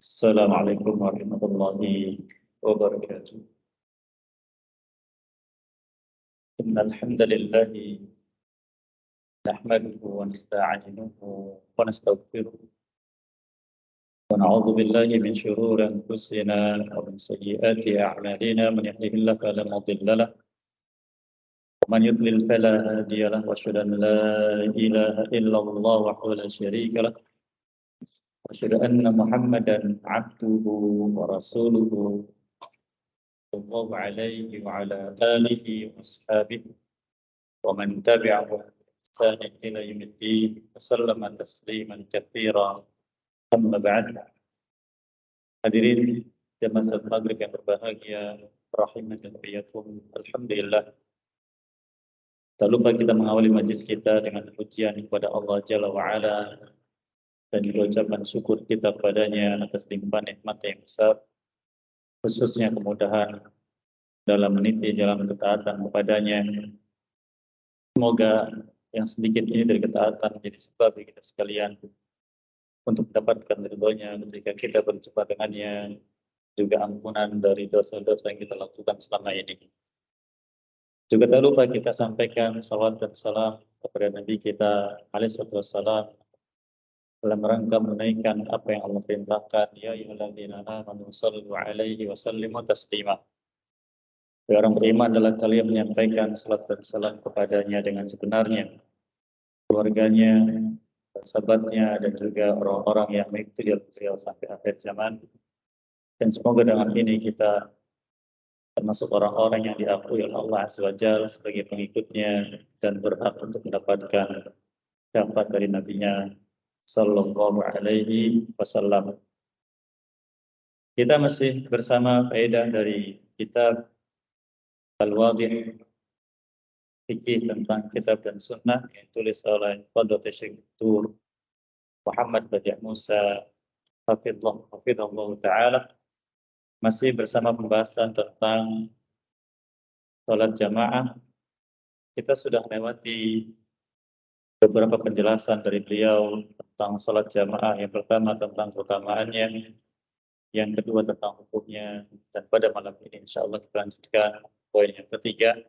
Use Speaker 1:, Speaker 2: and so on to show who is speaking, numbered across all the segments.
Speaker 1: Assalamualaikum warahmatullahi wabarakatuh. Innal hamdalillah nahmaduhu wa nasta'inuhu wa nastaghfiruh wa na'udzu billahi min shururi anfusina wa min sayyiati a'malina man yahdihillahu fala mudilla lahu wa man yudlil fala hadiya lahu wa asyhadu an la ilaha illallah wahdahu la syarika lahu wa asyhadu anna Muhammadan 'abduhu wa rasuluhu sallallahu alaihi wa ala alihi wa ashabihi ومن تبعه بإحسان إلى يوم الدين وسلم تسليما كثيرا أما بعد. Hadirin jamaah salat maghrib yang berbahagia, rahimani wa iyyakum. Alhamdulillah. Tak lupa kita mengawali majlis kita dengan pujian kepada Allah Jalla wa Ala dan ucapan syukur kita padanya atas limpahan nikmat yang besar, khususnya kemudahan dalam meniti jalan ketaatan kepadanya. Semoga yang sedikit ini dari ketaatan menjadi sebab bagi kita sekalian untuk mendapatkan ridhonya ketika kita berjumpa dengannya, juga ampunan dari dosa-dosa yang kita lakukan selama ini. Juga tak lupa kita sampaikan salawat dan salam kepada Nabi kita alaihi wassalam dalam rangka menunaikan apa yang Allah perintahkan, ya ayyuhalladzina amanu shallu alaihi wa sallimu taslima. Orang beriman adalah kalian menyampaikan salat dan salam kepadanya dengan sebenarnya, keluarganya, sahabatnya, dan juga orang-orang yang mengikuti beliau sampai akhir zaman. Dan semoga dengan ini kita termasuk orang-orang yang diakui oleh Allah Azza wa Jalla sebagai pengikutnya dan berhak untuk mendapatkan syafaat dari Nabi-Nya Sallallahu Alaihi Wasallam. Kita masih bersama faedah dari kitab Al-Wadih, fikih tentang kitab dan sunnah yang ditulis oleh Fadlatul Syekh Dr. Muhammad Badiah Musa hafizahullah ta'ala. Masih bersama pembahasan tentang sholat jamaah. Kita sudah melewati beberapa penjelasan dari beliau tentang sholat jamaah. Yang pertama tentang keutamaannya, yang kedua tentang hukumnya, dan pada malam ini insyaallah kita lanjutkan poin yang ketiga,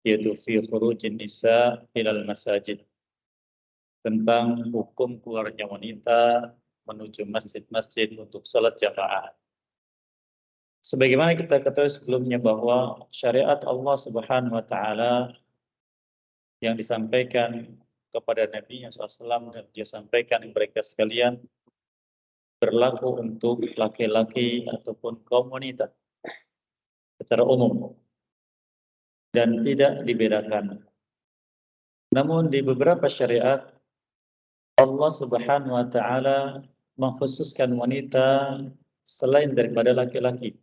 Speaker 1: yaitu fi khurujin nisa ilal masajid, tentang hukum keluarnya wanita menuju masjid-masjid untuk salat jamaah. Sebagaimana kita ketahui sebelumnya bahwa syariat Allah Subhanahu wa taala yang disampaikan kepada Nabi SAW dan dia sampaikan kepada mereka sekalian berlaku untuk laki-laki ataupun kaum wanita secara umum dan tidak dibedakan. Namun di beberapa syariat Allah Subhanahu wa taala mengkhususkan wanita selain daripada laki-laki.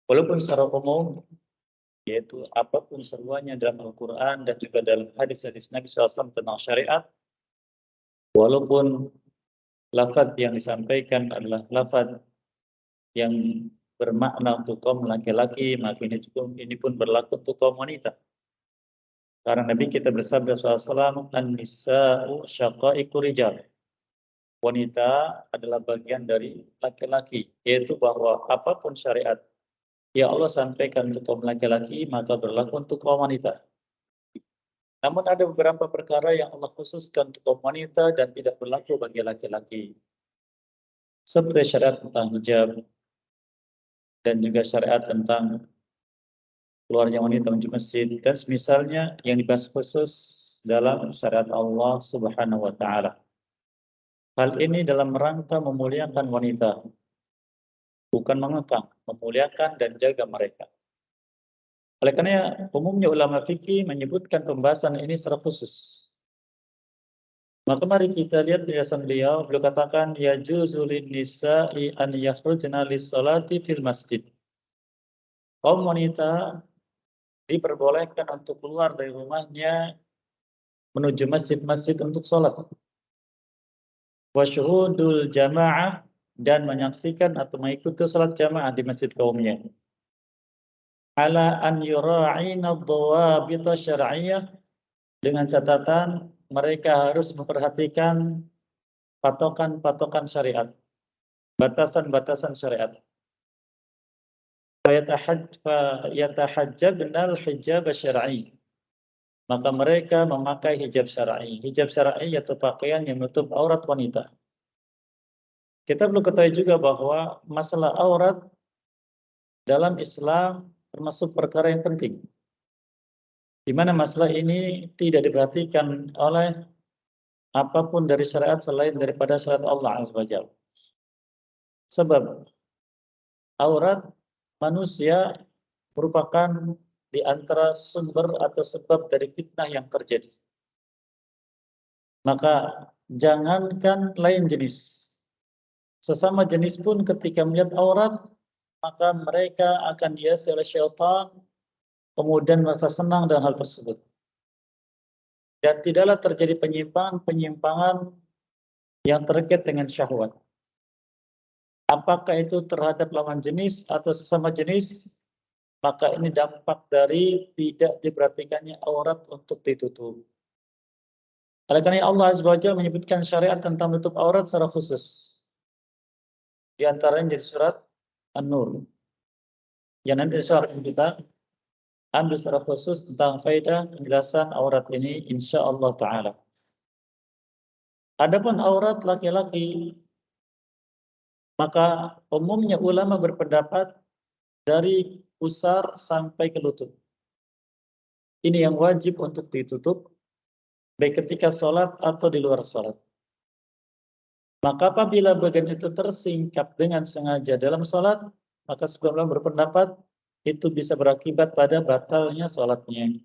Speaker 1: Walaupun secara umum, yaitu apapun seruannya dalam Al-Quran dan juga dalam hadis-hadis Nabi SAW tentang syariat, walaupun lafaz yang disampaikan adalah lafaz yang bermakna untuk kaum laki-laki, maka ini pun berlaku untuk kaum wanita. Karena Nabi kita bersabda SAW, an-nisa'u syaqaiqu rijal. Wanita adalah bagian dari laki-laki, yaitu bahwa apapun syariat yang Allah sampaikan untuk kaum laki-laki, maka berlaku untuk kaum wanita. Namun ada beberapa perkara yang Allah khususkan untuk kaum wanita dan tidak berlaku bagi laki-laki. Seperti syariat tentang hijab, dan juga syariat tentang keluarnya wanita menuju masjid, dan semisalnya yang dibahas khusus dalam syariat Allah Subhanahu wa taala. Hal ini dalam rangka memuliakan wanita, bukan mengekang, memuliakan dan jaga mereka. Oleh karena umumnya ulama fikih menyebutkan pembahasan ini secara khusus. Maka mari kita lihat penjelasan beliau katakan ya juzulin nisa'i an yakhrujna lis-salati fil masjid. Kaum wanita diperbolehkan untuk keluar dari rumahnya menuju masjid-masjid untuk sholat. Wa syuhudul jamaah, dan menyaksikan atau mengikuti sholat jamaah di masjid kaumnya. Ala an yura'ina dhawabita syar'iyyah, dengan catatan mereka harus memperhatikan patokan-patokan syariat, batasan-batasan syariat. Yatahajjabnal hijab syar'i. Maka mereka memakai hijab syar'i. Hijab syar'i yaitu pakaian yang menutup aurat wanita. Kita perlu ketahui juga bahwa masalah aurat dalam Islam termasuk perkara yang penting, di mana masalah ini tidak diperhatikan oleh apapun dari syariat selain daripada syariat Allah Azza wa Jalla. Sebab aurat manusia merupakan di antara sumber atau sebab dari fitnah yang terjadi. Maka jangankan lain jenis, sesama jenis pun ketika melihat aurat, maka mereka akan dihiasi oleh syaitan, kemudian merasa senang dengan hal tersebut. Dan tidaklah terjadi penyimpangan yang terkait dengan syahwat. Apakah itu terhadap lawan jenis atau sesama jenis, maka ini dampak dari tidak diperhatikannya aurat untuk ditutup. Oleh karena Allah Azza wa Jalla menyebutkan syariat tentang menutup aurat secara khusus. Di antaranya di surat An-Nur. Yang nanti kita ambil secara khusus tentang faedah penjelasan aurat ini insyaallah taala. Adapun aurat laki-laki, maka umumnya ulama berpendapat dari pusar sampai ke lutut. Ini yang wajib untuk ditutup baik ketika sholat atau di luar sholat. Maka apabila bagian itu tersingkap dengan sengaja dalam sholat, maka sebagian berpendapat itu bisa berakibat pada batalnya sholatnya.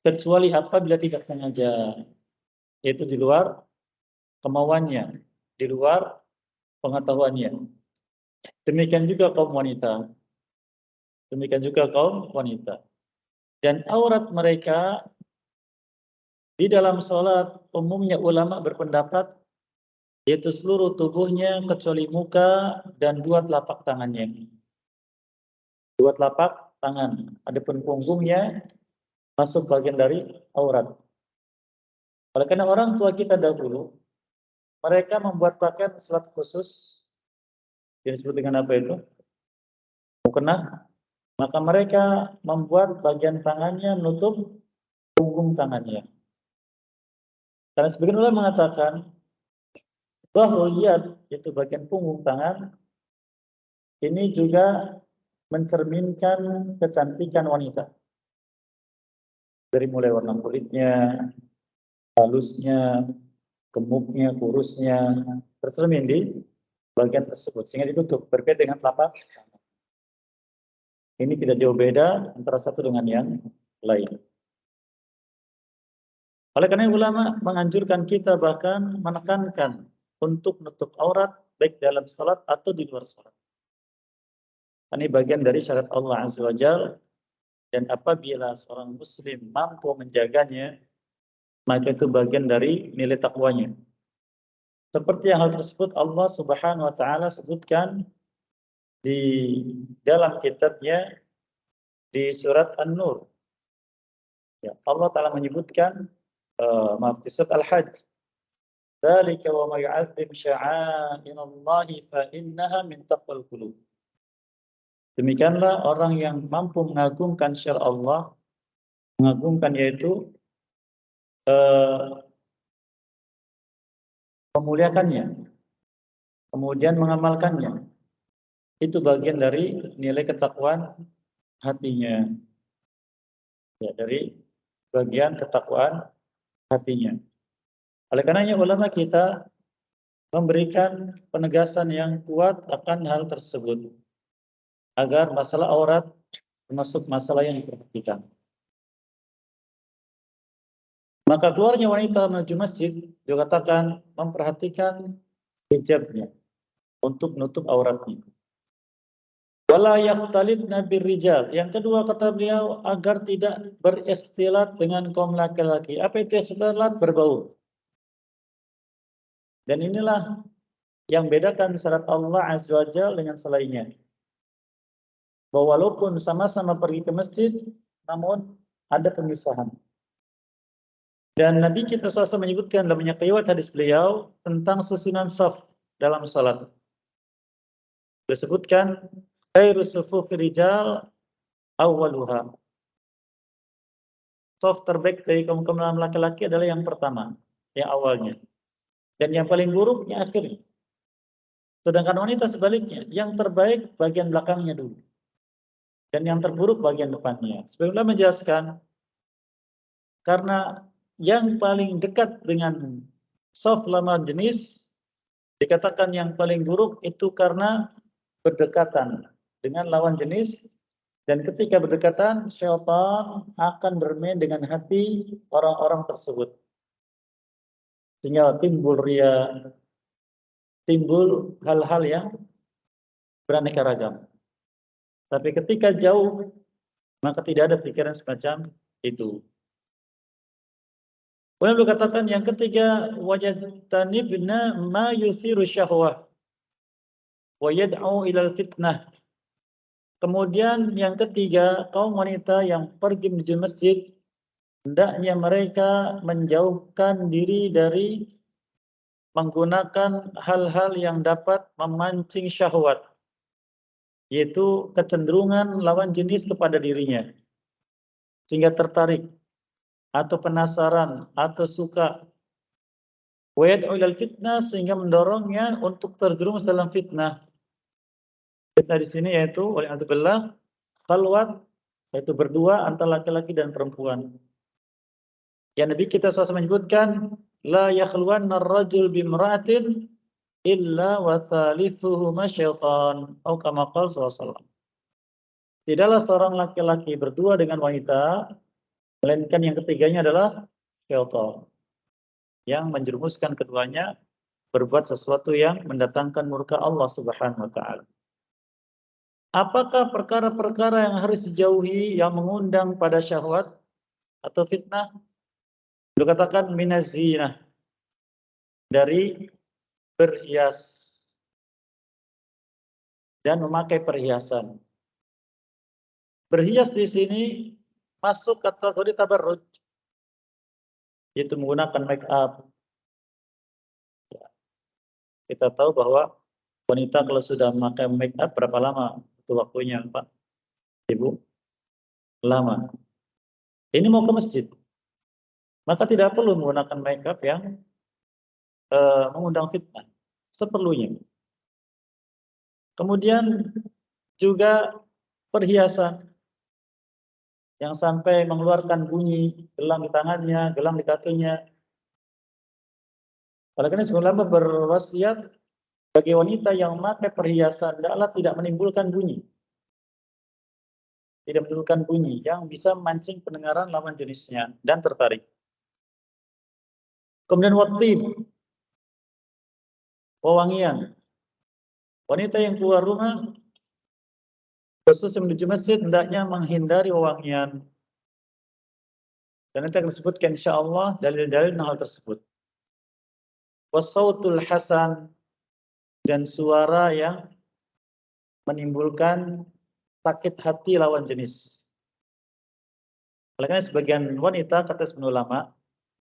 Speaker 1: Kecuali apabila tidak sengaja, yaitu di luar kemauannya, di luar pengetahuannya. Demikian juga kaum wanita. Demikian juga kaum wanita. Dan aurat mereka di dalam sholat, umumnya ulama berpendapat yaitu seluruh tubuhnya kecuali muka dan dua telapak tangannya. Dua telapak tangan. Adapun punggungnya masuk bagian dari aurat. Oleh karena orang tua kita dahulu, mereka membuat pakaian sholat khusus yang disebut dengan apa itu? Mukena. Maka mereka membuat bagian tangannya menutup punggung tangannya. Karena sebagian ulama mengatakan bahwa itu bagian punggung tangan ini juga mencerminkan kecantikan wanita. Dari mulai warna kulitnya, halusnya, gemuknya, kurusnya, tercermin di bagian tersebut. Sehingga ditutup, berbeda dengan telapak tangan. Ini tidak jauh beda antara satu dengan yang lain. Oleh karena ulama menganjurkan kita bahkan menekankan untuk menutup aurat baik dalam salat atau di luar salat. Ini bagian dari syarat Allah Azza wa Jalla, dan apabila seorang muslim mampu menjaganya, maka itu bagian dari nilai takwanya. Seperti yang hal tersebut Allah Subhanahu wa taala sebutkan di dalam kitabnya di surat An-Nur. Ya, Allah taala menyebutkan di surat Al-Hajj, "Dzalika wa may yu'azzim sya'airallahi fa innaha min taqwal qulub." Demikianlah orang yang mampu mengagungkan syariat Allah, mengagungkan yaitu memuliakannya, kemudian mengamalkannya. Itu bagian dari nilai ketakwaan hatinya. Ya, dari bagian ketakwaan hatinya. Oleh karenanya ulama kita memberikan penegasan yang kuat akan hal tersebut, agar masalah aurat termasuk masalah yang diperhatikan. Maka keluarnya wanita menuju masjid dikatakan memperhatikan hijabnya untuk menutup auratnya. Wala yakhtalidna birrijal. Yang kedua kata beliau agar tidak berikhtilat dengan kaum laki-laki. Apa itu ikhtilat? Berbau. Dan inilah yang bedakan syarat Allah Azza wa Jalla dengan selainnya. Bahwa walaupun sama-sama pergi ke masjid, namun ada pemisahan. Dan Nabi kita SAW menyebutkan dalam banyak riwayat hadis beliau tentang susunan shaf dalam salat. Disebutkan khairus sufufi rijal awwaluha. Shaf terbaik dari kaum laki-laki adalah yang pertama, yang awalnya. Dan yang paling buruk yang akhirnya. Sedangkan wanita sebaliknya, yang terbaik bagian belakangnya dulu. Dan yang terburuk bagian depannya. Sebelumnya menjelaskan, karena yang paling dekat dengan shaf lawan jenis, dikatakan yang paling buruk itu karena berdekatan dengan lawan jenis, dan ketika berdekatan, syaitan akan bermain dengan hati orang-orang tersebut. Sehingga timbul ria, timbul hal-hal yang beraneka ragam. Tapi ketika jauh, maka tidak ada pikiran semacam itu. Kemudian beliau katakan yang ketiga, wajtanibna ma yuthiru syahwah wa yad'u ilal fitnah. Kemudian yang ketiga, kaum wanita yang pergi menuju masjid, hendaknya mereka menjauhkan diri dari menggunakan hal-hal yang dapat memancing syahwat, yaitu kecenderungan lawan jenis kepada dirinya, sehingga tertarik, atau penasaran, atau suka. Wa yad'u ilal fitnah, sehingga mendorongnya untuk terjerumus dalam fitnah. Fitnah di sini yaitu wal'iyadzubillah khalwat, yaitu berdua antara laki-laki dan perempuan. Yang Nabi kita SAW menyebutkan, la yakhluwanna ar-rajul bimra'atin illa wa thalithuhuma syaitan, atau kama qala sallallahu. Tidaklah seorang laki-laki berdua dengan wanita, melainkan yang ketiganya adalah syaitan yang menjerumuskan keduanya berbuat sesuatu yang mendatangkan murka Allah Subhanahu wa taala. Apakah perkara-perkara yang harus dijauhi yang mengundang pada syahwat atau fitnah? Beliau katakan minaz zinah, dari berhias dan memakai perhiasan. Berhias di sini masuk kategori tabarruj, yaitu menggunakan make up. Kita tahu bahwa wanita kalau sudah memakai make up berapa lama itu waktunya, Pak? Ibu? Lama. Ini mau ke masjid, maka tidak perlu menggunakan make up yang mengundang fitnah, seperlunya. Kemudian juga perhiasan yang sampai mengeluarkan bunyi, gelang di tangannya, gelang di kakinya. Oleh karena sebelum berwasiat bagi wanita yang memakai perhiasan adalah tidak menimbulkan bunyi. Tidak menimbulkan bunyi yang bisa memancing pendengaran lawan jenisnya dan tertarik. Kemudian wattib, wewangian. Wanita yang keluar rumah khusus menuju masjid hendaknya menghindari wewangian. Dan nanti akan disebutkan insyaallah dalil-dalil hal tersebut. Wasautul hasan, dan suara yang menimbulkan sakit hati lawan jenis. Oleh karena sebagian wanita, kata sebagian ulama,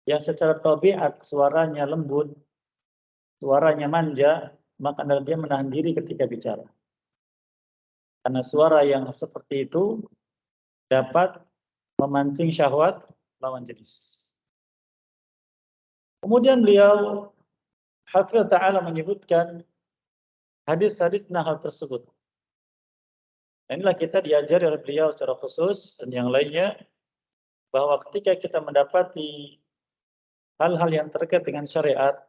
Speaker 1: yang secara tabiat suaranya lembut, suaranya manja, maka dia menahan diri ketika bicara. Karena suara yang seperti itu dapat memancing syahwat lawan jenis. Kemudian beliau Hafidh Ta'ala menyebutkan hadis-hadis hal tersebut. Inilah kita diajari oleh beliau secara khusus dan yang lainnya, bahwa ketika kita mendapati hal-hal yang terkait dengan syariat,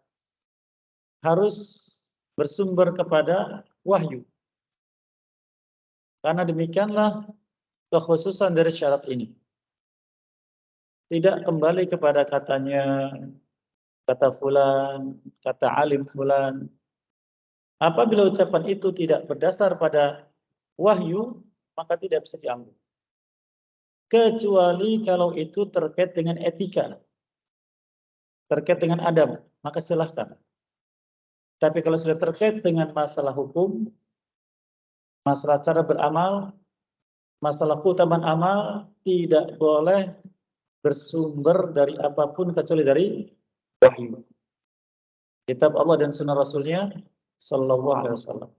Speaker 1: harus bersumber kepada wahyu. Karena demikianlah kekhususan dari syarat ini. Tidak kembali kepada katanya, kata fulan, kata alim fulan. Apabila ucapan itu tidak berdasar pada wahyu, maka tidak bisa diambil. Kecuali kalau itu terkait dengan etika, terkait dengan adab, maka silahkan. Tapi kalau sudah terkait dengan masalah hukum, masalah cara beramal, masalah keutamaan amal, tidak boleh bersumber dari apapun kecuali dari wahyu. Kitab Allah dan sunnah Rasulnya Sallallahu Alaihi Wasallam.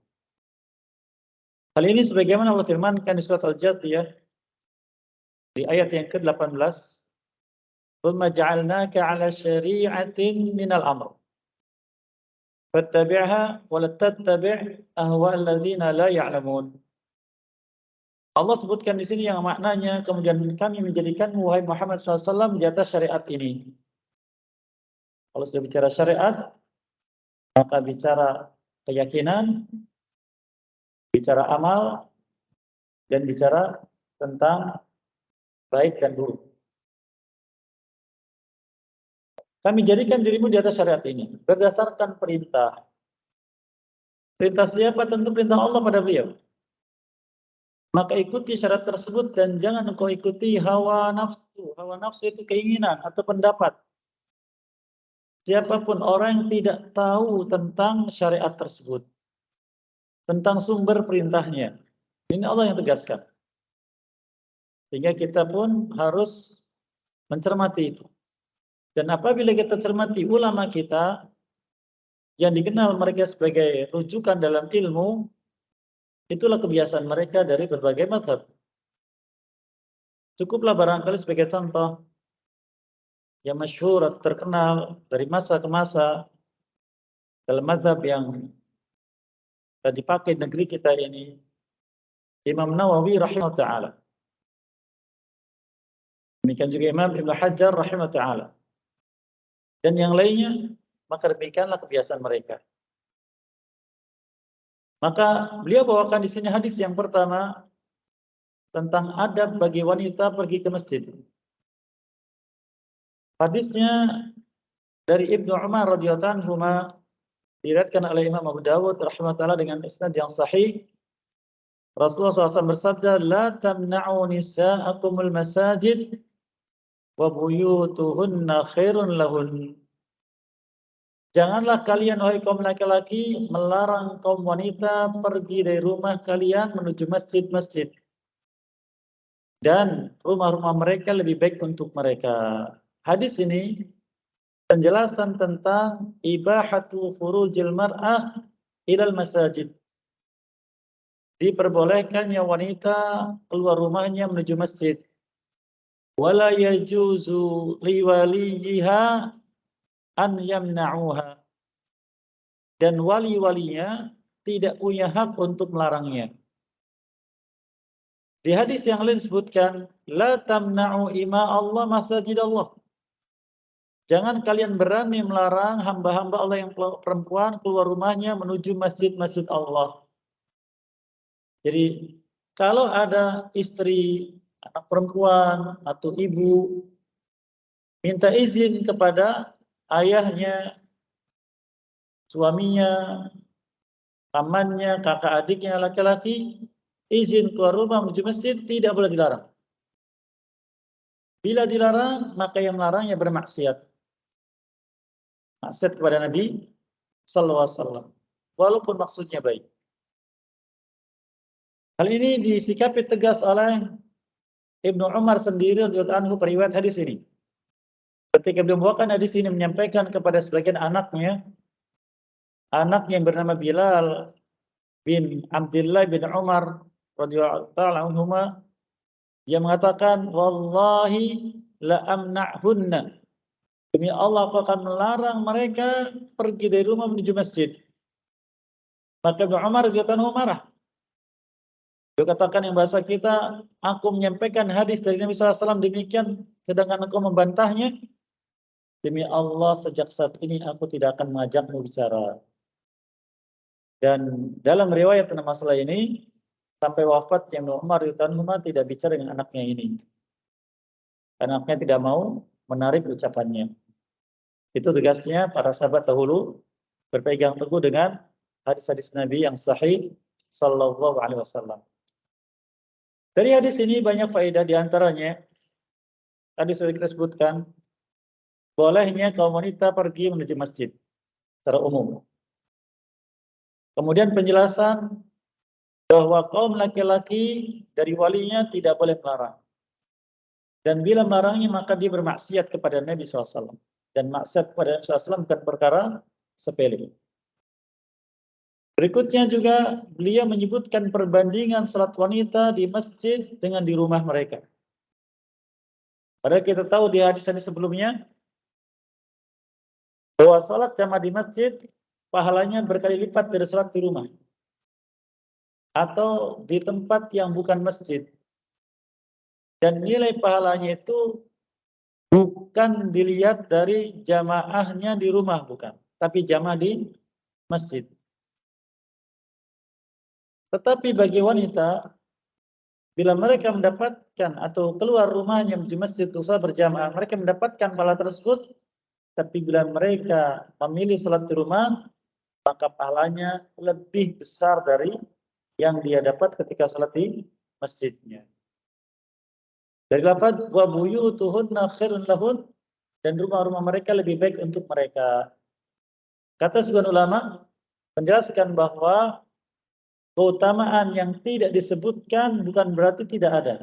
Speaker 1: Hal ini sebagaimana Allah firmankan di surat Al-Jathiyah di ayat yang ke-18, "Tsumma ja'alnaka 'ala syari'atin minal amr, fattabi'ha wa la tattabi' ahwa'al ladzina la ya'lamun." Allah sebutkan di sini yang maknanya, kemudian kami menjadikan wahai Muhammad SAW di atas syariat ini. Kalau sudah bicara syariat, maka bicara keyakinan, bicara amal, dan bicara tentang baik dan buruk. Kami jadikan dirimu di atas syariat ini berdasarkan perintah. Perintah siapa? Tentu perintah Allah pada beliau. Maka ikuti syariat tersebut dan jangan engkau ikuti hawa nafsu. Hawa nafsu itu keinginan atau pendapat. Siapapun orang yang tidak tahu tentang syariat tersebut, tentang sumber perintahnya. Ini Allah yang tegaskan. Sehingga kita pun harus mencermati itu. Dan apabila kita cermati ulama kita, yang dikenal mereka sebagai rujukan dalam ilmu, itulah kebiasaan mereka dari berbagai mazhab. Cukuplah barangkali sebagai contoh yang masyhur atau terkenal dari masa ke masa dalam mazhab yang dipakai negeri kita ini, Imam Nawawi rahimahullah ta'ala. Demikian juga Imam Ibnu Hajar rahimahullah ta'ala. Dan yang lainnya, maka demikianlah kebiasaan mereka. Maka beliau bawakan di sini hadis yang pertama tentang adab bagi wanita pergi ke masjid. Hadisnya dari Ibnu Umar radhiyallahu anhu diriwayatkan oleh Imam Abu Dawud rahimahullah dengan isnad yang sahih. Rasulullah SAW bersabda, "La tamna'u nisa'akumul masajid wa buyutuhunna khairun lahun." Janganlah kalian, wahai kaum laki-laki, melarang kaum wanita pergi dari rumah kalian menuju masjid-masjid. Dan rumah-rumah mereka lebih baik untuk mereka. Hadis ini penjelasan tentang ibahatu khurujil mar'ah ilal masajid. Diperbolehkannya wanita keluar rumahnya menuju masjid. Wala yajuzu liwaliyiha an yamna'uha. Dan wali-walinya tidak punya hak untuk melarangnya. Di hadis yang lain disebutkan, la tamna'u ima Allah masajid Allah. Jangan kalian berani melarang hamba-hamba Allah yang perempuan keluar rumahnya menuju masjid-masjid Allah. Jadi kalau ada istri, anak perempuan atau ibu minta izin kepada ayahnya, suaminya, pamannya, kakak adiknya laki-laki, izin keluar rumah menuju masjid, tidak boleh dilarang. Bila dilarang, maka yang melarangnya bermaksiat. Maksiat kepada Nabi Sallallahu Alaihi Wasallam, walaupun maksudnya baik. Hal ini disikapi tegas oleh Ibnu Umar sendiri radhiyallahu anhu periwayat hadis ini. Ketika beliau membawakan hadis ini menyampaikan kepada sebagian anaknya yang bernama Bilal bin Abdullah bin Umar radhiyallahu anhuma, dia mengatakan, wallahi la amna'hunna. Demi Allah aku akan melarang mereka pergi dari rumah menuju masjid. Maka Ibnu Umar radhiyallahu anhu marah. Dia katakan yang bahasa kita, aku menyampaikan hadis dari Nabi SAW demikian, sedangkan engkau membantahnya. Demi Allah sejak saat ini aku tidak akan mengajakmu bicara. Dan dalam riwayat tentang masalah ini, sampai wafatnya Ibnu Umar tidak bicara dengan anaknya ini. Karena anaknya tidak mau menarik ucapannya. Itu tegasnya para sahabat dahulu berpegang teguh dengan hadis-hadis Nabi yang sahih Sallallahu Alaihi Wasallam. Dari hadis ini banyak faedah, diantaranya tadi sudah kita sebutkan bolehnya kaum wanita pergi menuju masjid secara umum. Kemudian penjelasan bahwa kaum laki-laki dari walinya tidak boleh melarang. Dan bila melarangnya maka dia bermaksiat kepada Nabi SAW. Dan maksiat kepada Nabi SAW bukan perkara sepele. Berikutnya juga beliau menyebutkan perbandingan salat wanita di masjid dengan di rumah mereka. Padahal kita tahu di hadis-hadis sebelumnya bahwa salat jamaah di masjid pahalanya berkali lipat dari salat di rumah atau di tempat yang bukan masjid. Dan nilai pahalanya itu bukan dilihat dari jamaahnya di rumah, bukan, tapi jamaah di masjid. Tetapi bagi wanita, bila mereka mendapatkan atau keluar rumahnya di masjid untuk salat berjamaah, mereka mendapatkan pahala tersebut. Tapi bila mereka memilih salat di rumah, maka pahalanya lebih besar dari yang dia dapat ketika salat di masjidnya. Dari lafaz wa buyutuhunna khairun lahun, dan rumah-rumah mereka lebih baik untuk mereka. Kata sebagian ulama menjelaskan bahwa keutamaan yang tidak disebutkan bukan berarti tidak ada.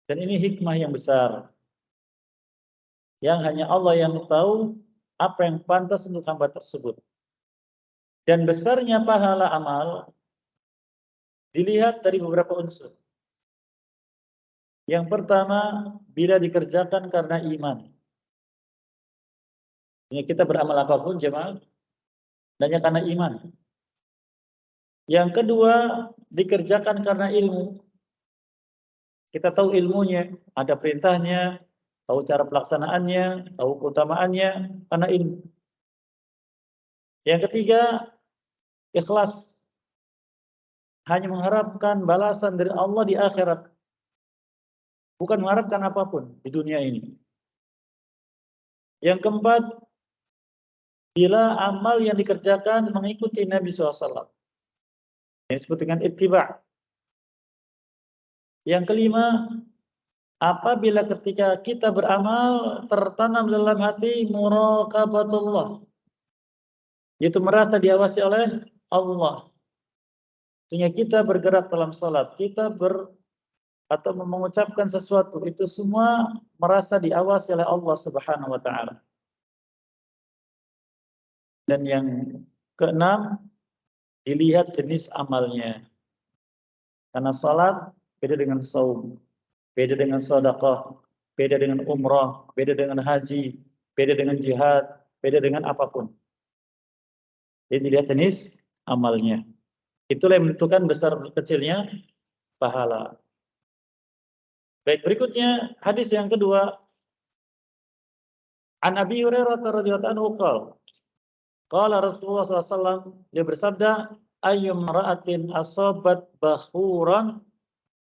Speaker 1: Dan ini hikmah yang besar. Yang hanya Allah yang tahu apa yang pantas untuk hamba tersebut. Dan besarnya pahala amal dilihat dari beberapa unsur. Yang pertama, bila dikerjakan karena iman. Kita beramal apapun jemaah, hanya karena iman. Yang kedua, dikerjakan karena ilmu. Kita tahu ilmunya, ada perintahnya, tahu cara pelaksanaannya, tahu keutamaannya, karena ilmu. Yang ketiga, ikhlas. Hanya mengharapkan balasan dari Allah di akhirat. Bukan mengharapkan apapun di dunia ini. Yang keempat, bila amal yang dikerjakan mengikuti Nabi SAW. Yang disebut dengan ittiba'. Yang kelima, apabila ketika kita beramal tertanam dalam hati muraqabatullah, yaitu merasa diawasi oleh Allah, sehingga kita bergerak dalam salat, kita atau mengucapkan sesuatu, itu semua merasa diawasi oleh Allah Subhanahu wa taala. Dan yang keenam, dilihat jenis amalnya. Karena salat beda dengan saum, beda dengan sedekah, beda dengan umrah, beda dengan haji, beda dengan jihad, beda dengan apapun. Jadi dilihat jenis amalnya. Itulah yang menentukan besar kecilnya pahala. Baik, berikutnya hadis yang kedua. An Abi Hurairah radhiyallahu anhu qala Rasulullah SAW, dia bersabda, ayyum ra'atin asabat bahuran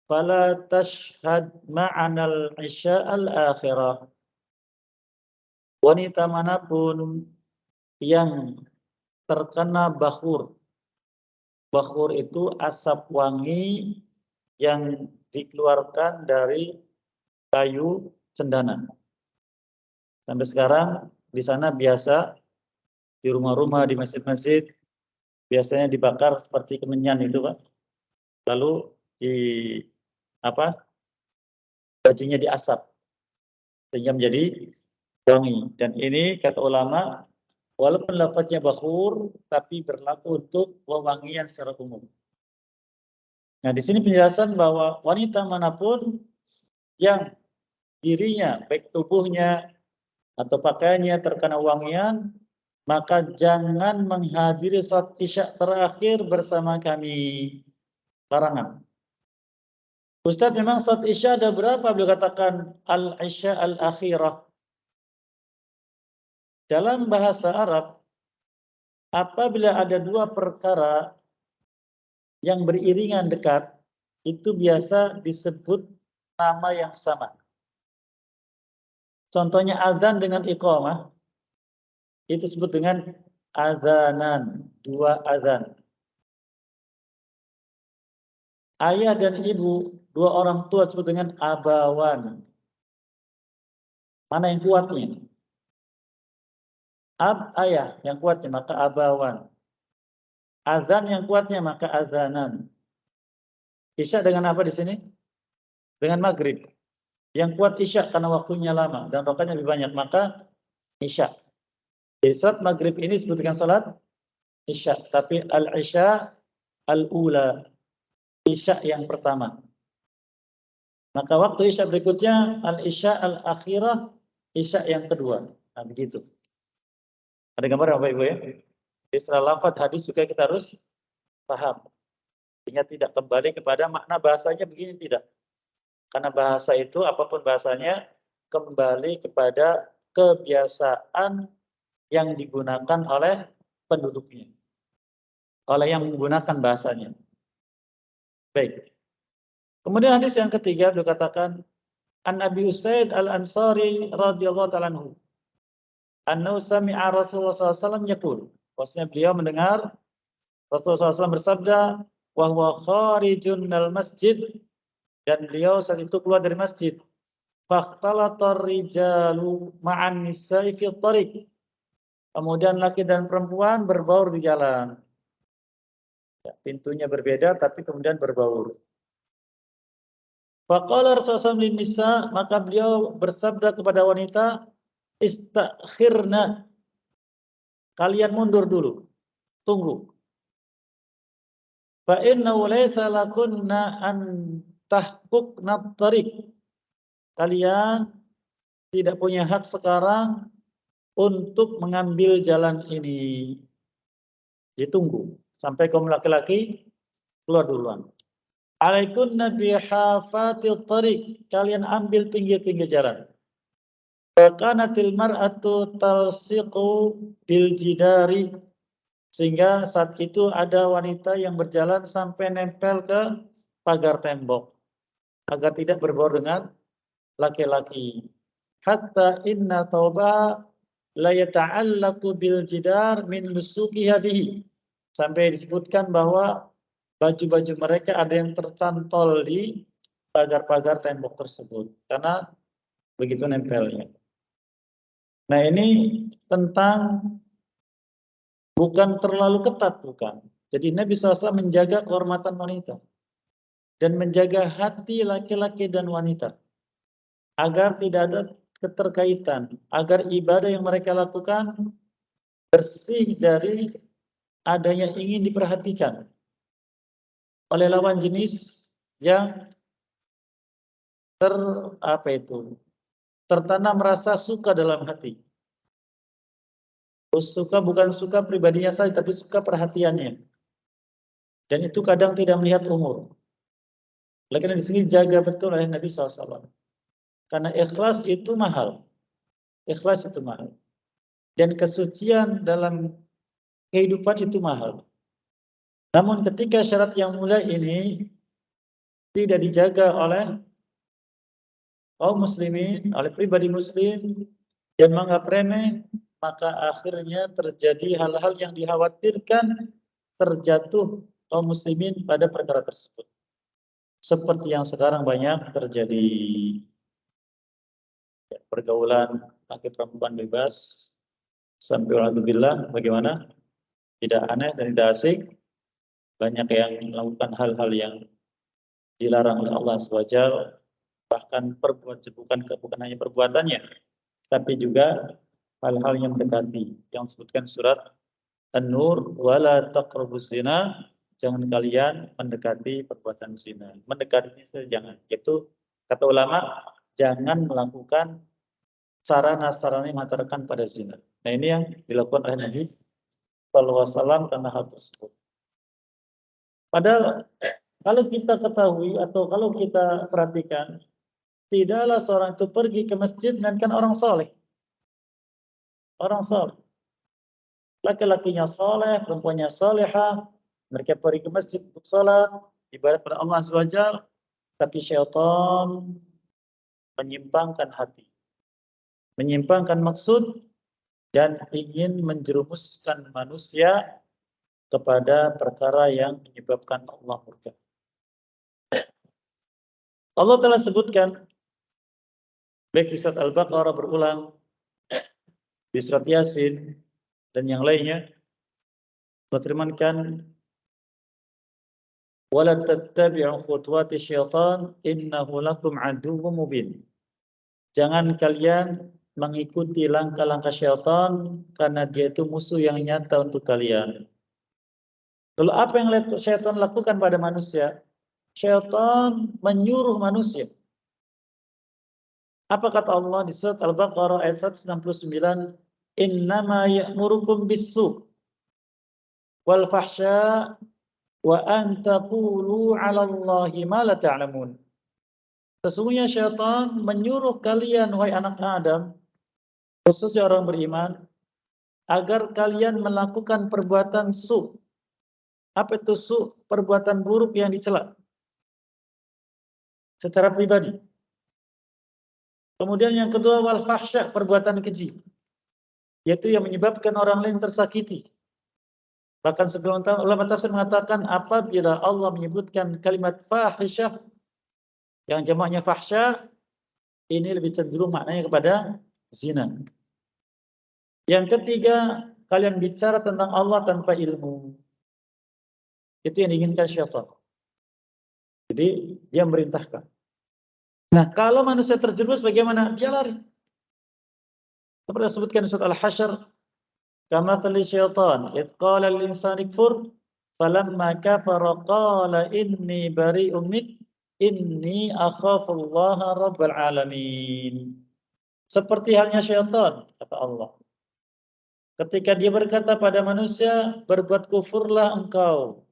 Speaker 1: fala tashhad ma'anal isya'al akhirah. Wanita manapun yang terkena bahur. Bahur itu asap wangi yang dikeluarkan dari kayu cendana. Sampai sekarang di sana biasa di rumah-rumah, di masjid-masjid biasanya dibakar seperti kemenyan itu, Pak. Lalu bajunya diasap sehingga menjadi wangi. Dan ini kata ulama, walaupun lafadznya bakhur, tapi berlaku untuk wewangian secara umum. Nah, di sini penjelasan bahwa wanita manapun yang dirinya, baik tubuhnya atau pakaiannya terkena wangian, maka jangan menghadiri salat isya terakhir bersama kami. Larangan. Ustaz, memang salat isya ada berapa? Beliau katakan al-isya al-akhirah. Dalam bahasa Arab, apabila ada dua perkara yang beriringan dekat, itu biasa disebut nama yang sama. Contohnya azan dengan iqamah, itu disebut dengan azanan, dua azan. Ayah dan ibu, dua orang tua disebut dengan abawan. Mana yang kuatnya? Ayah yang kuatnya, maka abawan. Azan yang kuatnya, maka azanan. Isya dengan apa di sini? Dengan maghrib. Yang kuat Isya karena waktunya lama dan rakaatnya lebih banyak, maka Isya. Jadi salat maghrib ini disebutkan salat Isya, tapi al-Isya al-ula, Isya yang pertama. Maka waktu Isya berikutnya al-Isya al-akhirah, Isya yang kedua. Nah, begitu. Ada gambar Bapak Ibu ya? Jadi setelah lafaz hadis juga kita harus paham. Sehingga tidak kembali kepada makna bahasanya begini, tidak. Karena bahasa itu apapun bahasanya kembali kepada kebiasaan yang digunakan oleh penduduknya, oleh yang menggunakan bahasanya. Baik. Kemudian hadis yang ketiga beliau katakan An Abi Usaid Al-Ansari radhiyallahu ta'ala anhu annahu sami'a Rasulullah SAW yaqul. Maksudnya beliau mendengar Rasulullah SAW bersabda wa huwa kharijun minal masjid, dan beliau saat itu keluar dari masjid. Faqtalatar rijalu ma'an nisa'i fil tariq. Kemudian laki dan perempuan berbaur di jalan. Ya, pintunya berbeda tapi kemudian berbaur. Faqala Rasulullah SAW nisa, maka beliau bersabda kepada wanita, istakhirna, kalian mundur dulu, tunggu. Fa innahu laysa lakunna an tahquqna tariq. Kalian tidak punya hak sekarang untuk mengambil jalan ini. Ditunggu sampai kaum laki-laki keluar duluan. Alaikunna bihafatil tariq, kalian ambil pinggir-pinggir jalan. Fakanatil mar'atu talsiqu bil jidari, sehingga saat itu ada wanita yang berjalan sampai nempel ke pagar tembok agar tidak berbaur dengan laki-laki. Hatta inna thawbaha la yata'allaqu bil jidar min lusuqiha bihi. Sampai disebutkan bahwa baju-baju mereka ada yang tercantol di pagar-pagar tembok tersebut karena begitu nempelnya. Nah, ini tentang bukan terlalu ketat, bukan. Jadi Nabi SAW menjaga kehormatan wanita dan menjaga hati laki-laki dan wanita agar tidak ada keterkaitan, agar ibadah yang mereka lakukan bersih dari adanya ingin diperhatikan oleh lawan jenis yang tertanam rasa suka dalam hati. Suka bukan suka pribadinya saja, tapi suka perhatiannya. Dan itu kadang tidak melihat umur. Oleh karena di sini jaga betul oleh Nabi SAW. Karena ikhlas itu mahal. Ikhlas itu mahal. Dan kesucian dalam kehidupan itu mahal. Namun ketika syarat yang mulia ini tidak dijaga oleh kaum muslimin, oleh pribadi muslim, dan menganggap remeh, maka akhirnya terjadi hal-hal yang dikhawatirkan terjatuh kaum muslimin pada perkara tersebut. Seperti yang sekarang banyak terjadi. Pergaulan laki perempuan bebas sampai walhamdulillah, bagaimana? Tidak aneh dan tidak asik. Banyak yang melakukan hal-hal yang dilarang oleh Allah SWT, bahkan bukan hanya perbuatannya, tapi juga hal-hal yang mendekati, yang disebutkan surat An-Nur, wala taqrabuz zina, jangan kalian mendekati perbuatan zina. Mendekati zina jangan. Itu kata ulama, jangan melakukan sarana-sarana yang mengantarkan pada zina. Nah, ini yang dilakukan oleh Nabi sallallahu alaihi wasallam karena hal tersebut. Padahal kalau kita ketahui atau kalau kita perhatikan, tidaklah seorang itu pergi ke masjid melainkan orang soleh. Orang soleh. Laki-lakinya soleh, perempuannya soleha, mereka pergi ke masjid untuk sholat, ibadah pada Allah SWT, tapi syaitan menyimpangkan hati, menyimpangkan maksud, dan ingin menjerumuskan manusia kepada perkara yang menyebabkan Allah murka. Allah telah sebutkan baik di surat Al-Baqarah berulang, di surat Yasin dan yang lainnya, berfirmankan wala tattabi'u khutuwati syaitan innahu lakum aduwwum mubin. Jangan kalian mengikuti langkah-langkah syaitan karena dia itu musuh yang nyata untuk kalian. Lalu apa yang syaitan lakukan pada manusia? Syaitan menyuruh manusia. Apa kata Allah di surat Al-Baqarah ayat 169? Innama ya'murukum bis-su' wal fahsya wa an taqulu 'ala Allahi ma la ta'lamun. Sesungguhnya syaitan menyuruh kalian wahai anak Adam, khususnya orang beriman, agar kalian melakukan perbuatan su'. Apa itu su'? Perbuatan buruk yang dicela secara pribadi. Kemudian yang kedua wal fahsya, perbuatan keji, yaitu yang menyebabkan orang lain tersakiti. Bahkan sebelum ulama tafsir mengatakan apabila Allah menyebutkan kalimat fahisyah yang jamaknya fahsya, ini lebih cenderung maknanya kepada zina. Yang ketiga, kalian bicara tentang Allah tanpa ilmu. Itu yang diinginkan syaitan. Jadi dia merintahkan. Nah, kalau manusia terjerumus bagaimana? Dia lari. Seperti disebutkan di surat Al-Hasyr, kamathali syaitan id qala lil insani kfur falamma kafara qala inni bari'um mink inni akhafullaha rabbal alamin. Seperti halnya syaitan, kata Allah. Ketika dia berkata pada manusia, berbuat kufurlah engkau.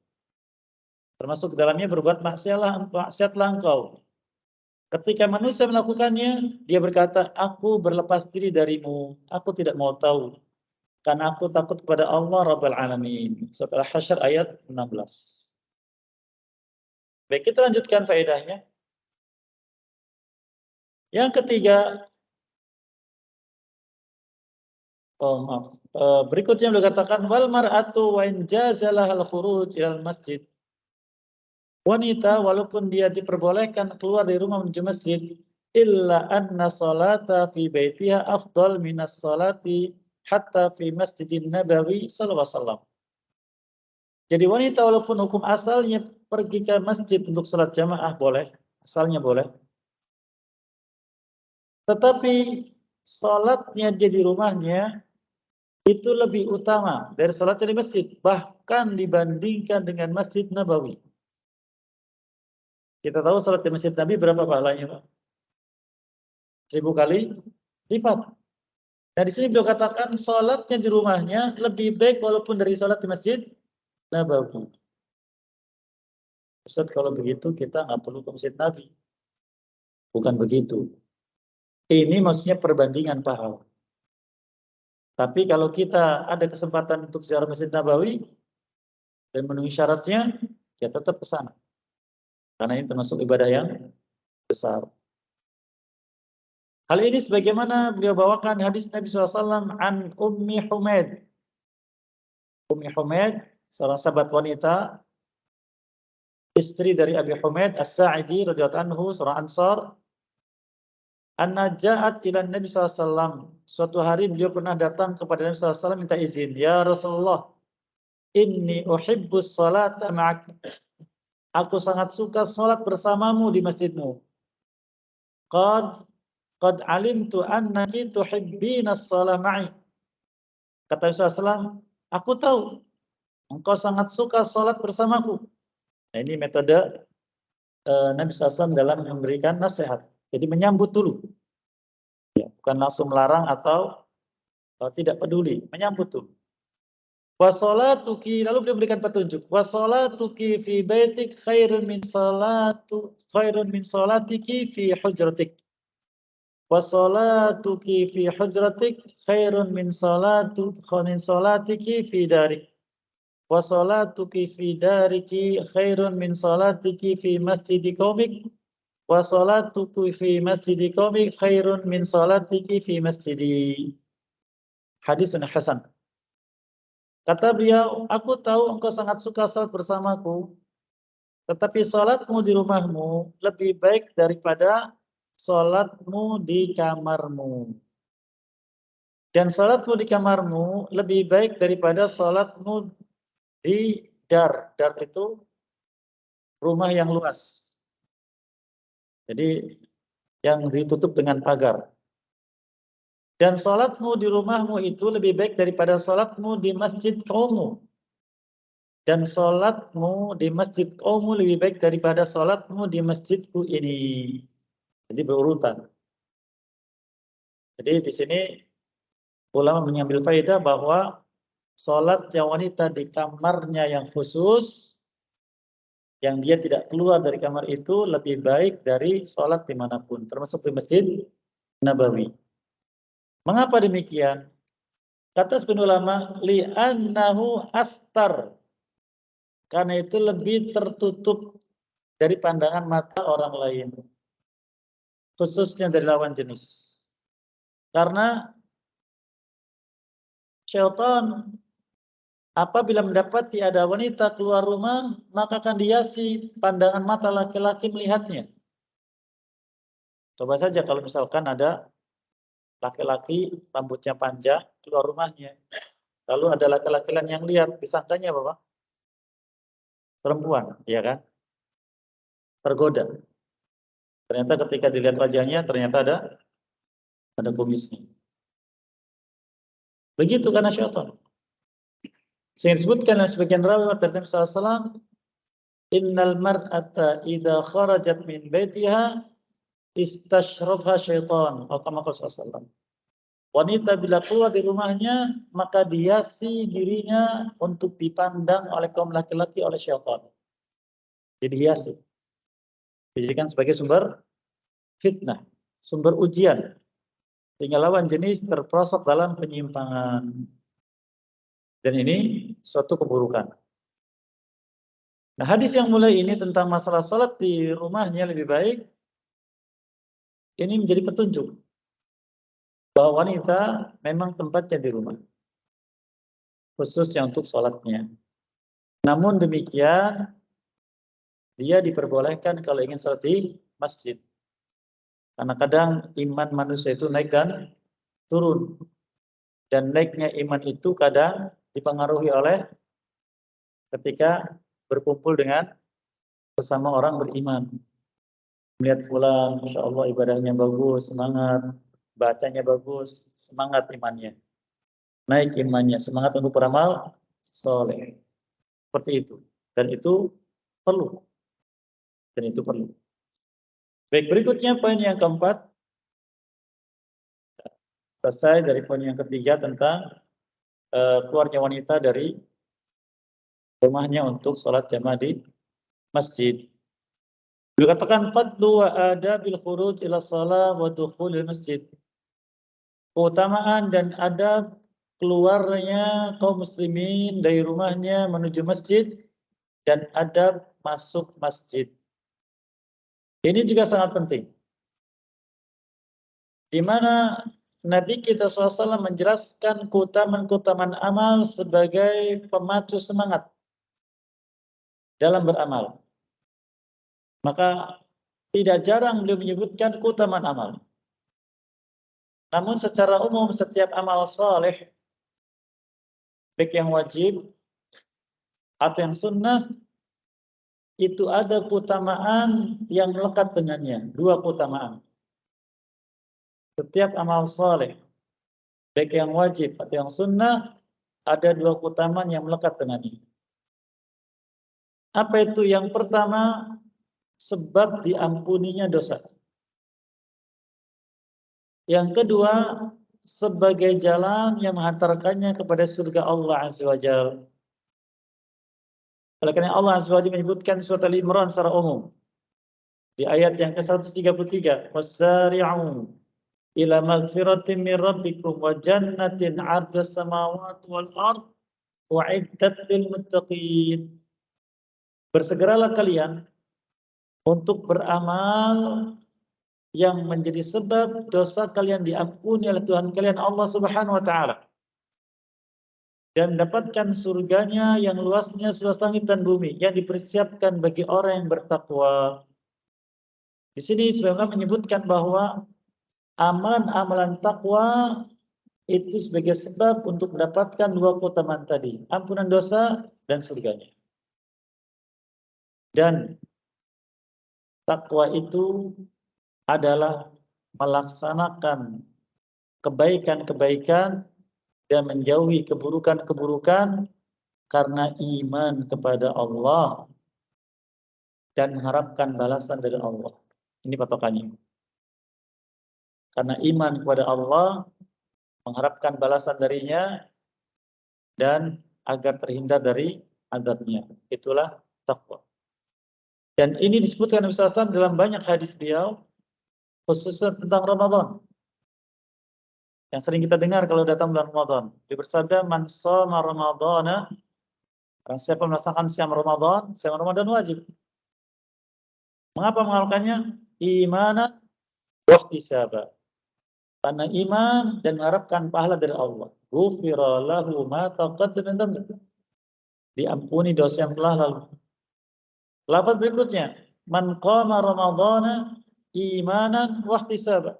Speaker 1: Termasuk dalamnya berbuat maksiatlah engkau. Ketika manusia melakukannya, dia berkata, aku berlepas diri darimu, aku tidak mau tahu. Karena aku takut kepada Allah Rabbal Alamin. Surat Al-Hasyr ayat 16. Baik, kita lanjutkan faedahnya. Yang ketiga, berikutnya beliau katakan, wal mar'atu wa in jazalah al-khuruj ilal masjid. Wanita walaupun dia diperbolehkan keluar dari rumah menuju masjid, illa anna salata fi baitiha afdal minas salati hatta fi masjidin nabawi sallallahu alaihi wasallam. Jadi wanita walaupun hukum asalnya pergi ke masjid untuk salat jamaah boleh, asalnya boleh. Tetapi salatnya dia di rumahnya itu lebih utama dari salatnya di masjid, bahkan dibandingkan dengan Masjid Nabawi. Kita tahu salat di Masjid Nabi berapa pahalanya, Pak? 1000 kali lipat. Nah, di sini beliau katakan salatnya di rumahnya lebih baik walaupun dari salat di Masjid Nabawi. Ustaz, kalau begitu kita nggak perlu ke Masjid Nabi. Bukan begitu. Ini maksudnya perbandingan pahala. Tapi kalau kita ada kesempatan untuk ziarah Masjid Nabawi dan memenuhi syaratnya, ya tetap ke sana. Karena ini termasuk ibadah yang besar. Hal ini sebagaimana beliau bawakan hadis Nabi SAW an Ummi Humaid. Ummi Humaid, seorang sahabat wanita, istri dari Abi Humaid As-Sa'idi radhiyallahu anhu, seorang Ansar. Anna ja'at ila Nabi SAW. Suatu hari beliau pernah datang kepada Nabi SAW minta izin. Ya Rasulullah, inni uhibbus salata ma'ak. Aku sangat suka salat bersamamu di masjidmu. Qad alimtu annaki tuhibbina as-salah ma'i. Kata Nabi SAW, aku tahu engkau sangat suka salat bersamaku. Nah, ini metode Nabi SAW dalam memberikan nasihat. Jadi menyambut dulu. Ya, bukan langsung melarang atau tidak peduli, menyambut dulu. Wa sholatuki, lalu beliau berikan petunjuk. Wa sholatuki fi baitik khairun min sholatiki fi hujratik. Wa sholatuki fi hujratik khairun min sholatiki fi darik. Wa sholatuki fi dariki khairun min sholatiki fi masjidi qaumik. Wa sholatuki fi masjidi qaumik khairun min sholatiki fi masjidi. Hadisun hasan. Kata beliau, aku tahu engkau sangat suka salat bersamaku, tetapi salatmu di rumahmu lebih baik daripada salatmu di kamarmu. Dan salatmu di kamarmu lebih baik daripada salatmu di dar. Dar itu rumah yang luas. Jadi yang ditutup dengan pagar. Dan sholatmu di rumahmu itu lebih baik daripada sholatmu di masjid kaummu. Dan sholatmu di masjid kaummu lebih baik daripada sholatmu di masjidku ini. Jadi berurutan. Jadi di sini ulama mengambil faedah bahwa sholat yang wanita di kamarnya yang khusus, yang dia tidak keluar dari kamar itu lebih baik dari sholat dimanapun, termasuk di Masjid Nabawi. Mengapa demikian? Kata sebagian ulama, li'annahu astar. Karena itu lebih tertutup dari pandangan mata orang lain. Khususnya dari lawan jenis. Karena syaitan apabila mendapati ada wanita keluar rumah, maka akan dihiasi pandangan mata laki-laki melihatnya. Coba saja kalau misalkan ada laki-laki rambutnya panjang keluar rumahnya. Lalu ada laki-laki lain yang lihat, disangkanya apa, Pak? Perempuan, ya kan? Tergoda. Ternyata ketika dilihat wajahnya, ternyata ada kumisnya. Begitu karena syaitan. Sehingga disebutkan dalam sebagian rawi dari Nabi SAW, innal mar'ata idza kharajat min baitiha istashrafa syaitan. Wanita bila keluar di rumahnya, maka dihiasi dirinya untuk dipandang oleh kaum laki-laki oleh syaitan. Jadi hiasi. Dijadikan sebagai sumber fitnah, sumber ujian. Sehingga lawan jenis terperosok dalam penyimpangan. Dan ini suatu keburukan. Nah, hadis yang mulai ini tentang masalah salat di rumahnya lebih baik, ini menjadi petunjuk bahwa wanita memang tempatnya di rumah, khususnya untuk sholatnya. Namun demikian, dia diperbolehkan kalau ingin sholat di masjid. Karena kadang iman manusia itu naik dan turun. Dan naiknya iman itu kadang dipengaruhi oleh ketika berkumpul dengan bersama orang beriman. Melihat fulan, Masya Allah ibadahnya bagus, semangat, bacanya bagus, semangat imannya. Naik imannya, semangat untuk beramal soleh. Seperti itu. Dan itu perlu. Dan itu perlu. Baik, berikutnya poin yang keempat. Selesai dari poin yang ketiga tentang keluarnya wanita dari rumahnya untuk sholat jamaah di masjid. Dikatakan fadlu wa adabil khuruj ila shalah wa dukhulil masjid. Keutamaan dan adab keluarnya kaum muslimin dari rumahnya menuju masjid dan adab masuk masjid. Ini juga sangat penting. Di mana Nabi kita SAW menjelaskan keutamaan-keutamaan amal sebagai pemacu semangat dalam beramal. Maka tidak jarang beliau menyebutkan keutamaan amal. Namun secara umum setiap amal saleh, baik yang wajib atau yang sunnah, itu ada keutamaan yang melekat dengannya. Dua keutamaan. Setiap amal saleh, baik yang wajib atau yang sunnah, ada dua keutamaan yang melekat dengannya. Apa itu? Yang pertama, sebab diampuninya dosa. Yang kedua, sebagai jalan yang menghantarkannya kepada surga Allah Azza wa Jalla. Oleh karena Allah Azza wa Jalla menyebutkan surat Al-Imran secara umum. Di ayat yang ke-133, "Wasari'u ila magfiratin min rabbikum wa jannatin 'ardas samawati wal ard u'iddat lil muttaqin." Bersegeralah kalian untuk beramal yang menjadi sebab dosa kalian diampuni oleh Tuhan kalian Allah Subhanahu wa taala. Dan mendapatkan surganya yang luasnya seluas langit dan bumi yang dipersiapkan bagi orang yang bertakwa. Di sini sebenarnya menyebutkan bahwa amalan-amalan takwa itu sebagai sebab untuk mendapatkan dua keutamaan tadi, ampunan dosa dan surganya. Dan takwa itu adalah melaksanakan kebaikan-kebaikan dan menjauhi keburukan-keburukan karena iman kepada Allah dan mengharapkan balasan dari Allah. Ini patokannya. Karena iman kepada Allah, mengharapkan balasan darinya, dan agar terhindar dari azabnya. Itulah takwa. Dan ini disebutkan Nabi SAW dalam banyak hadis beliau, khususnya tentang Ramadan. Yang sering kita dengar kalau datang bulan Ramadan. Dia bersabda, "Man shoma Ramadana", barang siapa melaksanakan siam Ramadan wajib. Mengapa mengamalkannya? Imanan wa ihtisaban. Karena iman dan mengharapkan pahala dari Allah. Ghufira lahu ma taqaddama min dhanbi. Diampuni dosa yang telah lalu. Lafaz berikutnya, man qama ramadhana imanan wa ihtisaban.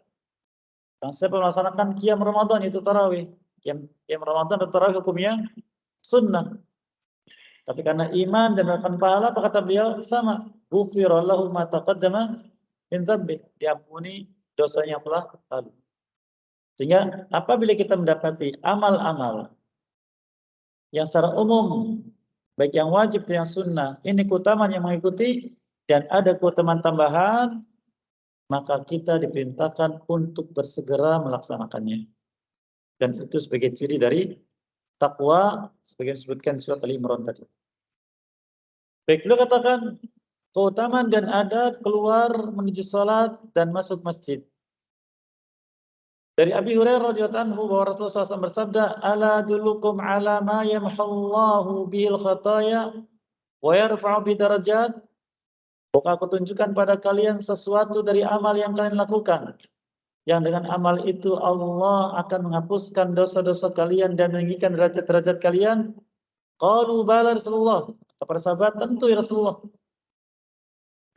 Speaker 1: Barang siapa melaksanakan qiyam Ramadan, itu tarawih. Qiyam Ramadan atau tarawih hukumnya sunnah. Tapi karena iman dan melakukan pahala, apa kata beliau? Sama. Ghufira lahu ma taqaddama min dhanbi. Diampuni dosanya yang telah lalu. Sehingga apabila kita mendapati amal-amal yang secara umum, baik yang wajib dan yang sunnah, ini keutamaan yang mengikuti dan ada keutamaan tambahan, maka kita diperintahkan untuk bersegera melaksanakannya. Dan itu sebagai ciri dari takwa, sebagai disebutkan di surat Al-Imran tadi. Baik, beliau katakan keutamaan dan adab keluar menuju salat dan masuk masjid. Dari Abi Hurairah radhiyallahu anhu bahwa Rasulullah SAW bersabda, "Ala dulukum ala ma yamhallahu bihil khataya wa yarfa'u bi darajat." Bukan aku tunjukkan pada kalian sesuatu dari amal yang kalian lakukan, yang dengan amal itu Allah akan menghapuskan dosa-dosa kalian dan meninggikan derajat-derajat kalian. Qalu bala Rasulullah. Para sahabat, tentu ya Rasulullah.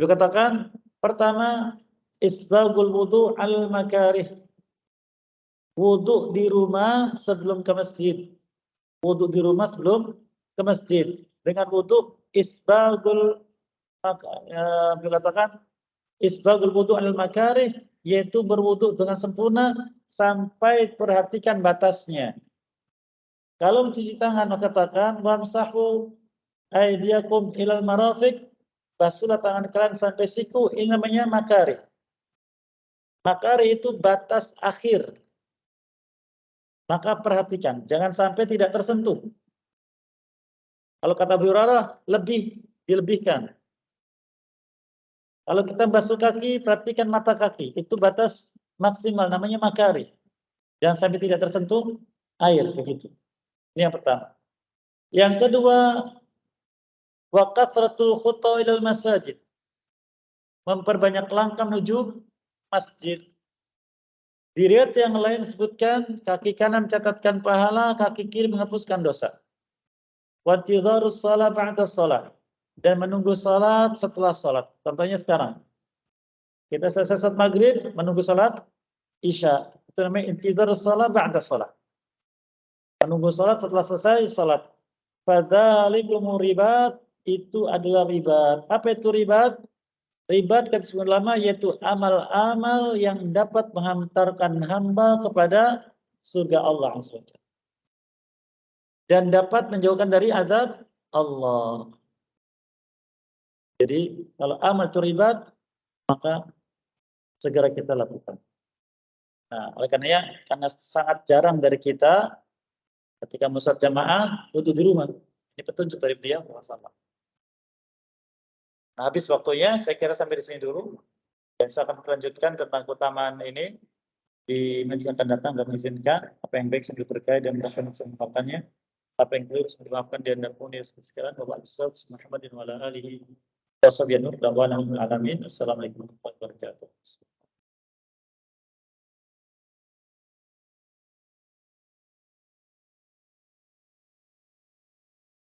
Speaker 1: Beliau katakan, pertama, isbagul wudu al makarih. Wudu di rumah sebelum ke masjid. Wudu di rumah sebelum ke masjid. Dengan wudu isbagul, beliau katakan isbagul wudu al makarih, yaitu berwudu dengan sempurna sampai perhatikan batasnya. Kalau mencuci tangan, maka katakan wamsahu aydiyakum ilal marafiq, basuhlah tangan kalian sampai siku. Ini namanya makarih. Makarih itu batas akhir. Maka perhatikan, jangan sampai tidak tersentuh. Kalau kata Abu Hurairah, lebih dilebihkan. Kalau kita basuh kaki, perhatikan mata kaki. Itu batas maksimal, namanya makari. Jangan sampai tidak tersentuh air, begitu. Ini yang pertama. Yang kedua, wa kathratul khutwa ilal masajid. Memperbanyak langkah menuju masjid. Di riwayat yang lain disebutkan kaki kanan mencatatkan pahala, kaki kiri menghapuskan dosa. Wa intidharus shalah ba'da shalah, dan menunggu salat setelah salat. Contohnya sekarang. Kita selesai salat maghrib, menunggu salat isya. Itu namanya intidharus shalah ba'da shalah. Menunggu salat setelah selesai salat. Fadzalikumur ribat, itu adalah ribat. Apa itu ribat? Ribat kata sebagian ulama yaitu amal-amal yang dapat menghantarkan hamba kepada surga Allah SWT. Dan dapat menjauhkan dari azab Allah. Jadi kalau amal itu ribat, maka segera kita lakukan. Nah, oleh karena sangat jarang dari kita ketika musad jamaah wudu di rumah. Ini petunjuk dari beliau sama. Nah, habis waktunya, saya kira sampai di sini dulu. Dan saya akan melanjutkan tentang keutamaan ini di majelis akan datang dan mengizinkan apa yang baik sambil berkait dan merasa melakukannya. Apa yang keliru sambil dimaafkan dan diampuni sekalian. Bapak Ustaz Muhammadin wa ala alihi wa sahbihi nur dawana alamin. Assalamualaikum warahmatullahi wabarakatuh.